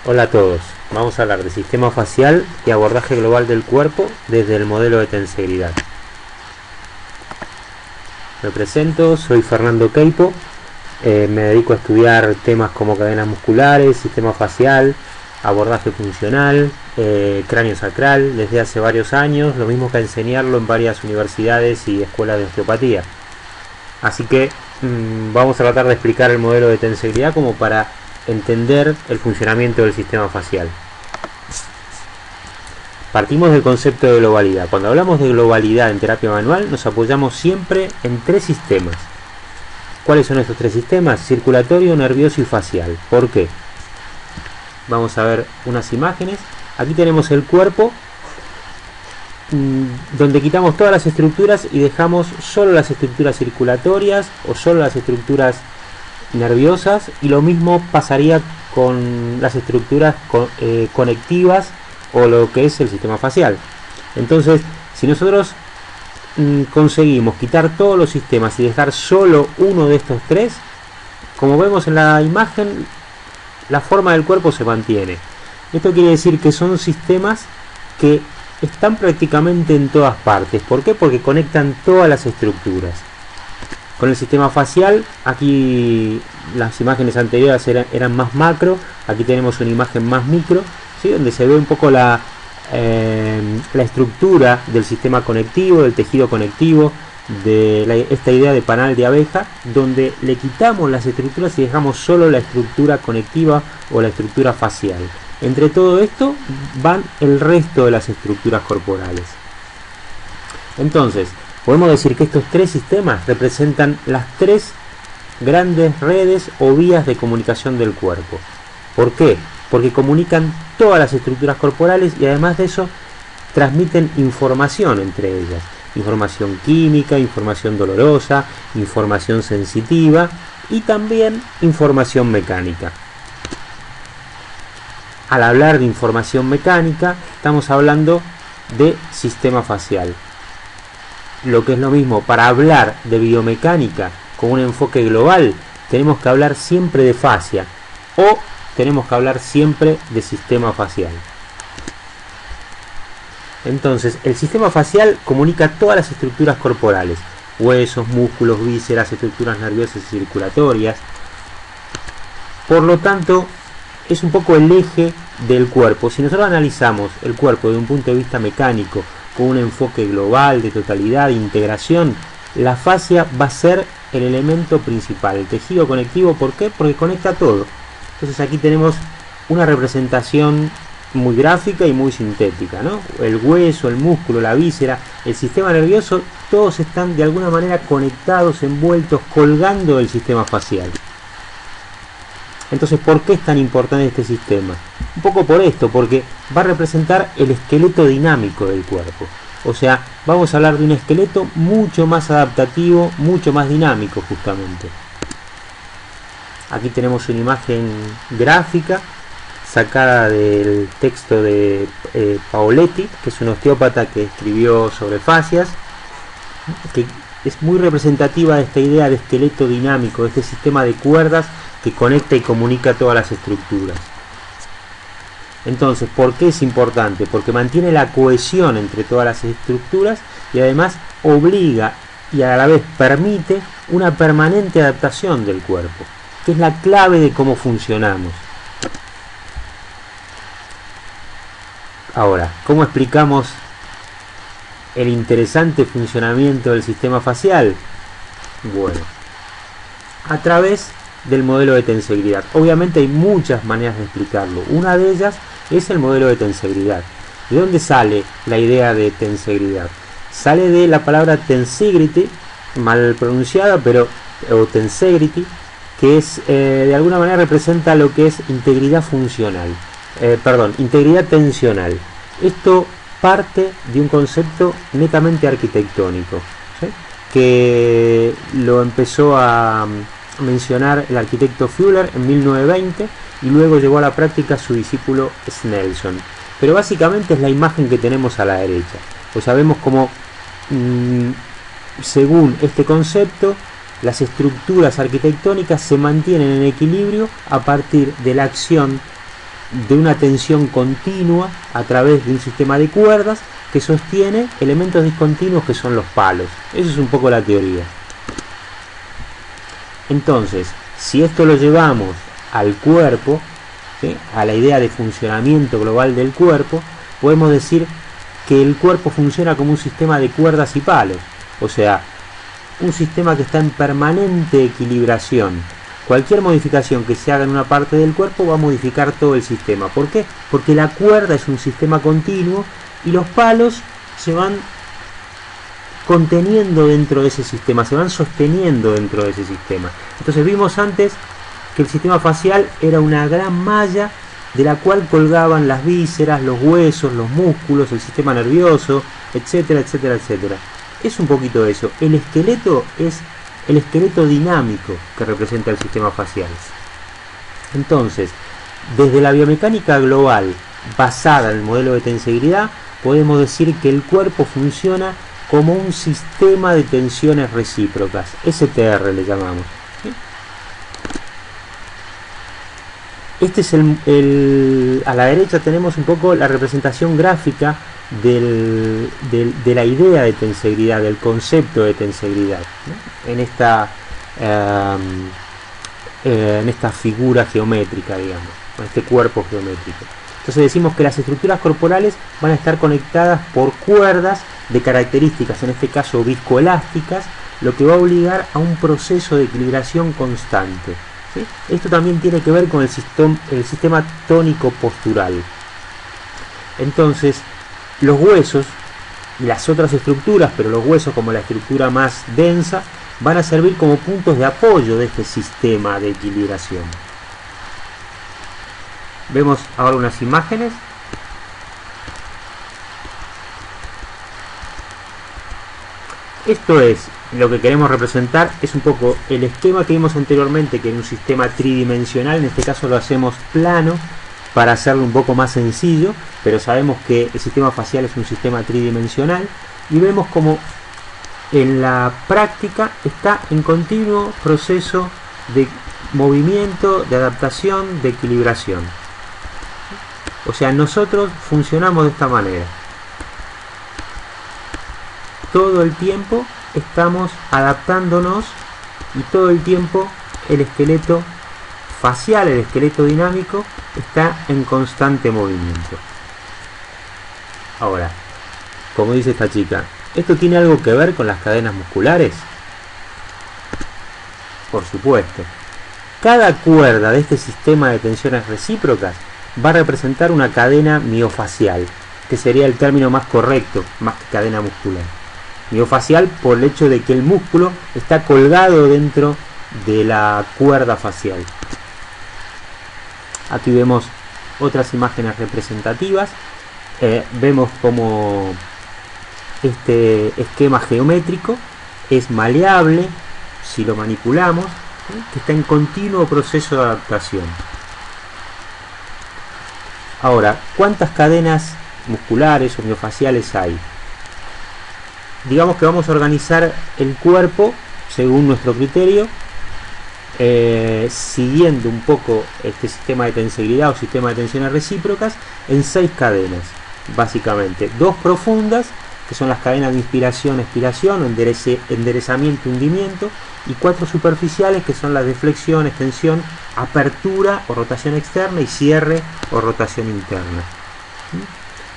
Hola a todos, vamos a hablar de sistema facial y abordaje global del cuerpo desde el modelo de tensegridad. Me presento, soy Fernando Queipo, me dedico a estudiar temas como cadenas musculares, sistema facial, abordaje funcional, cráneo sacral desde hace varios años, lo mismo que a enseñarlo en varias universidades y escuelas de osteopatía. Así que vamos a tratar de explicar el modelo de tensegridad como para entender el funcionamiento del sistema facial. Partimos del concepto de globalidad. Cuando hablamos de globalidad en terapia manual nos apoyamos siempre en tres sistemas. ¿Cuáles son estos tres sistemas? Circulatorio, nervioso y facial. ¿Por qué? Vamos a ver unas imágenes. Aquí tenemos el cuerpo donde quitamos todas las estructuras y dejamos solo las estructuras circulatorias o solo las estructuras nerviosas, y lo mismo pasaría con las estructuras conectivas o lo que es el sistema facial. Entonces, si nosotros conseguimos quitar todos los sistemas y dejar solo uno de estos tres, como vemos en la imagen, la forma del cuerpo se mantiene. Esto quiere decir que son sistemas que están prácticamente en todas partes. ¿Por qué? Porque conectan todas las estructuras. Con el sistema facial, aquí las imágenes anteriores eran más macro, aquí tenemos una imagen más micro, ¿sí? Donde se ve un poco la estructura del sistema conectivo, del tejido conectivo, de esta idea de panal de abeja, donde le quitamos las estructuras y dejamos solo la estructura conectiva o la estructura facial. Entre todo esto van el resto de las estructuras corporales. Entonces, podemos decir que estos tres sistemas representan las tres grandes redes o vías de comunicación del cuerpo. ¿Por qué? Porque comunican todas las estructuras corporales y además de eso transmiten información entre ellas. Información química, información dolorosa, información sensitiva y también información mecánica. Al hablar de información mecánica, estamos hablando de sistema facial. Lo que es lo mismo, para hablar de biomecánica con un enfoque global, tenemos que hablar siempre de fascia o tenemos que hablar siempre de sistema facial. Entonces, el sistema facial comunica todas las estructuras corporales: huesos, músculos, vísceras, estructuras nerviosas y circulatorias. Por lo tanto, es un poco el eje del cuerpo. Si nosotros analizamos el cuerpo desde un punto de vista mecánico, con un enfoque global, de totalidad, de integración, la fascia va a ser el elemento principal, el tejido conectivo. ¿Por qué? Porque conecta todo. Entonces aquí tenemos una representación muy gráfica y muy sintética, ¿no? El hueso, el músculo, la víscera, el sistema nervioso, todos están de alguna manera conectados, envueltos, colgando del sistema facial. Entonces, ¿por qué es tan importante este sistema? Un poco por esto, porque va a representar el esqueleto dinámico del cuerpo. O sea, vamos a hablar de un esqueleto mucho más adaptativo, mucho más dinámico justamente. Aquí tenemos una imagen gráfica sacada del texto de Paoletti, que es un osteópata que escribió sobre fascias, que es muy representativa de esta idea de esqueleto dinámico, de este sistema de cuerdas que conecta y comunica todas las estructuras. Entonces, ¿por qué es importante? Porque mantiene la cohesión entre todas las estructuras y además obliga y a la vez permite una permanente adaptación del cuerpo, que es la clave de cómo funcionamos. Ahora, ¿cómo explicamos el interesante funcionamiento del sistema facial? Bueno, a través del modelo de tensegridad. Obviamente hay muchas maneras de explicarlo. Una de ellas es el modelo de tensegridad. ¿De dónde sale la idea de tensegridad? Sale de la palabra tensegrity, mal pronunciada, o tensegrity, que es de alguna manera representa lo que es integridad funcional. Integridad tensional. Esto parte de un concepto netamente arquitectónico, ¿sí? Que lo empezó a mencionar el arquitecto Fuller en 1920 y luego llevó a la práctica su discípulo Snelson. Pero básicamente es la imagen que tenemos a la derecha. Pues sabemos cómo, según este concepto, las estructuras arquitectónicas se mantienen en equilibrio a partir de la acción de una tensión continua a través de un sistema de cuerdas que sostiene elementos discontinuos que son los palos. Eso es un poco la teoría. Entonces, si esto lo llevamos al cuerpo, ¿sí?, a la idea de funcionamiento global del cuerpo, podemos decir que el cuerpo funciona como un sistema de cuerdas y palos, o sea, un sistema que está en permanente equilibración. Cualquier modificación que se haga en una parte del cuerpo va a modificar todo el sistema. ¿Por qué? Porque la cuerda es un sistema continuo y los palos se van conteniendo dentro de ese sistema, se van sosteniendo dentro de ese sistema. Entonces vimos antes que el sistema facial era una gran malla de la cual colgaban las vísceras, los huesos, los músculos, el sistema nervioso, etcétera, etcétera, etcétera. Es un poquito eso. El esqueleto es el esqueleto dinámico que representa el sistema facial. Entonces, desde la biomecánica global basada en el modelo de tensegridad, podemos decir que el cuerpo funciona como un sistema de tensiones recíprocas, STR le llamamos. Este es a la derecha tenemos un poco la representación gráfica de la idea de tensegridad, del concepto de tensegridad, ¿no?, en esta figura geométrica, digamos, en este cuerpo geométrico. Entonces decimos que las estructuras corporales van a estar conectadas por cuerdas de características, en este caso viscoelásticas, lo que va a obligar a un proceso de equilibración constante. ¿Sí? Esto también tiene que ver con el sistema tónico postural. Entonces, los huesos y las otras estructuras, pero los huesos como la estructura más densa, van a servir como puntos de apoyo de este sistema de equilibración. Vemos ahora unas imágenes. Esto es lo que queremos representar, es un poco el esquema que vimos anteriormente, que en un sistema tridimensional, en este caso lo hacemos plano para hacerlo un poco más sencillo, pero sabemos que el sistema facial es un sistema tridimensional, y vemos como en la práctica está en continuo proceso de movimiento, de adaptación, de equilibración. O sea, nosotros funcionamos de esta manera. Todo el tiempo estamos adaptándonos y todo el tiempo el esqueleto facial, el esqueleto dinámico, está en constante movimiento. Ahora, como dice esta chica, ¿esto tiene algo que ver con las cadenas musculares? Por supuesto. Cada cuerda de este sistema de tensiones recíprocas va a representar una cadena miofacial, que sería el término más correcto, más que cadena muscular. Miofacial por el hecho de que el músculo está colgado dentro de la cuerda facial. Aquí vemos otras imágenes representativas. Vemos como este esquema geométrico es maleable si lo manipulamos, que está en continuo proceso de adaptación. Ahora, ¿cuántas cadenas musculares o miofaciales hay? Digamos que vamos a organizar el cuerpo según nuestro criterio, siguiendo un poco este sistema de tensegridad o sistema de tensiones recíprocas, en 6 cadenas, básicamente. 2 profundas, que son las cadenas de inspiración-expiración, o enderezamiento-hundimiento, y 4 superficiales, que son las de flexión, extensión, apertura o rotación externa, y cierre o rotación interna.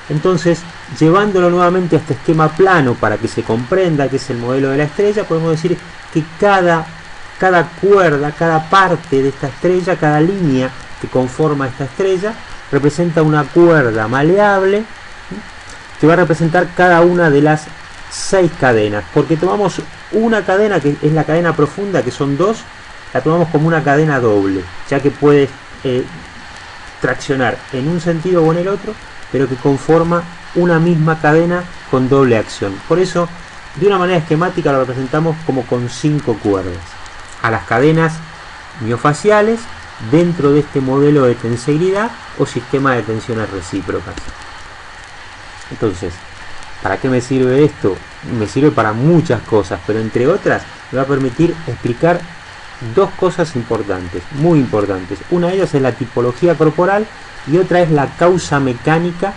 Entonces, llevándolo nuevamente a este esquema plano para que se comprenda que es el modelo de la estrella, podemos decir que cada cuerda, cada parte de esta estrella, cada línea que conforma esta estrella, representa una cuerda maleable que va a representar cada una de las 6 cadenas. Porque tomamos una cadena que es la cadena profunda, que son 2, la tomamos como una cadena doble, ya que puede traccionar en un sentido o en el otro, pero que conforma una misma cadena con doble acción. Por eso, de una manera esquemática lo representamos como con 5 cuerdas a las cadenas miofaciales dentro de este modelo de tensegridad o sistema de tensiones recíprocas. Entonces, ¿para qué me sirve esto? Me sirve para muchas cosas, pero entre otras me va a permitir explicar dos cosas importantes, muy importantes. Una de ellas es la tipología corporal y otra es la causa mecánica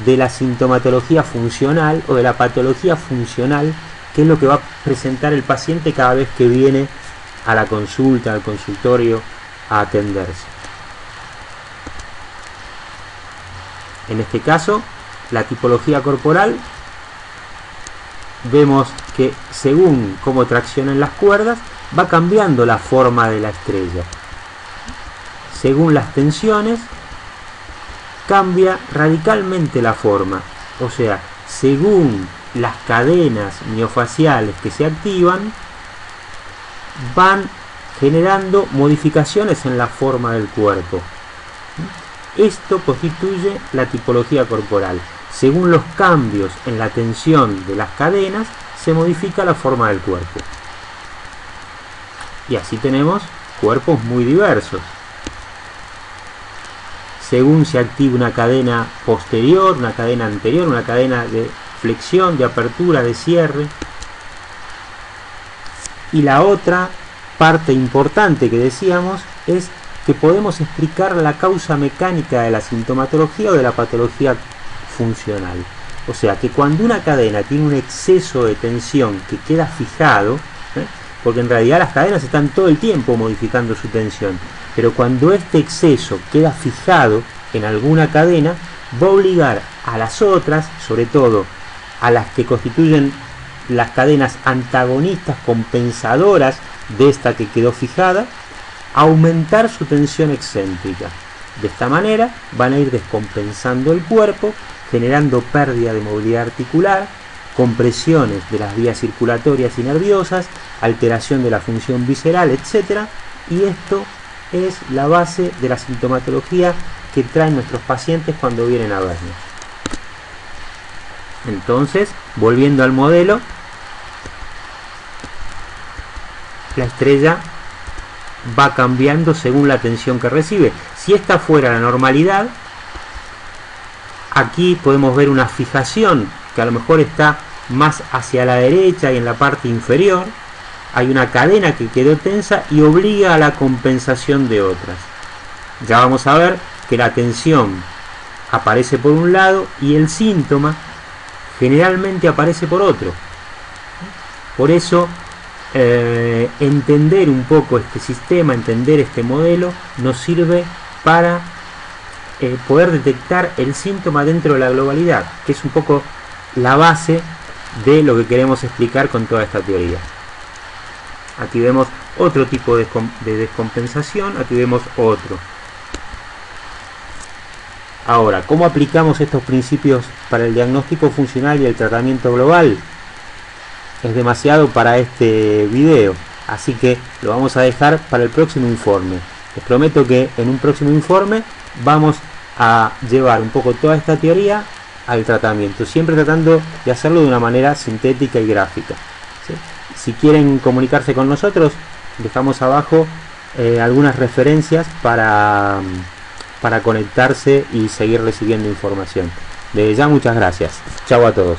de la sintomatología funcional o de la patología funcional, que es lo que va a presentar el paciente cada vez que viene a la consulta, al consultorio, a atenderse. En este caso, la tipología corporal, vemos que según cómo traccionan las cuerdas, va cambiando la forma de la estrella. Según las tensiones, cambia radicalmente la forma. O sea, según las cadenas miofaciales que se activan, van generando modificaciones en la forma del cuerpo. Esto constituye la tipología corporal. Según los cambios en la tensión de las cadenas, se modifica la forma del cuerpo. Y así tenemos cuerpos muy diversos. Según se activa una cadena posterior, una cadena anterior, una cadena de flexión, de apertura, de cierre. Y la otra parte importante que decíamos es que podemos explicar la causa mecánica de la sintomatología o de la patología funcional. O sea, que cuando una cadena tiene un exceso de tensión que queda fijado, porque en realidad las cadenas están todo el tiempo modificando su tensión, pero cuando este exceso queda fijado en alguna cadena, va a obligar a las otras, sobre todo a las que constituyen las cadenas antagonistas compensadoras de esta que quedó fijada, a aumentar su tensión excéntrica. De esta manera van a ir descompensando el cuerpo, generando pérdida de movilidad articular, compresiones de las vías circulatorias y nerviosas, alteración de la función visceral, etc. Y esto es la base de la sintomatología que traen nuestros pacientes cuando vienen a vernos. Entonces, volviendo al modelo, la estrella va cambiando según la tensión que recibe. Si esta fuera la normalidad, aquí podemos ver una fijación que a lo mejor está más hacia la derecha y en la parte inferior. Hay una cadena que quedó tensa y obliga a la compensación de otras. Ya vamos a ver que la tensión aparece por un lado y el síntoma generalmente aparece por otro. Por eso entender un poco este sistema, entender este modelo, nos sirve para poder detectar el síntoma dentro de la globalidad, que es un poco la base de lo que queremos explicar con toda esta teoría. Aquí vemos otro tipo de descompensación, aquí vemos otro. Ahora, ¿cómo aplicamos estos principios para el diagnóstico funcional y el tratamiento global? Es demasiado para este video, así que lo vamos a dejar para el próximo informe. Les prometo que en un próximo informe vamos a llevar un poco toda esta teoría al tratamiento, siempre tratando de hacerlo de una manera sintética y gráfica, ¿sí? Si quieren comunicarse con nosotros, dejamos abajo algunas referencias para conectarse y seguir recibiendo información. Desde ya, muchas gracias. Chau a todos.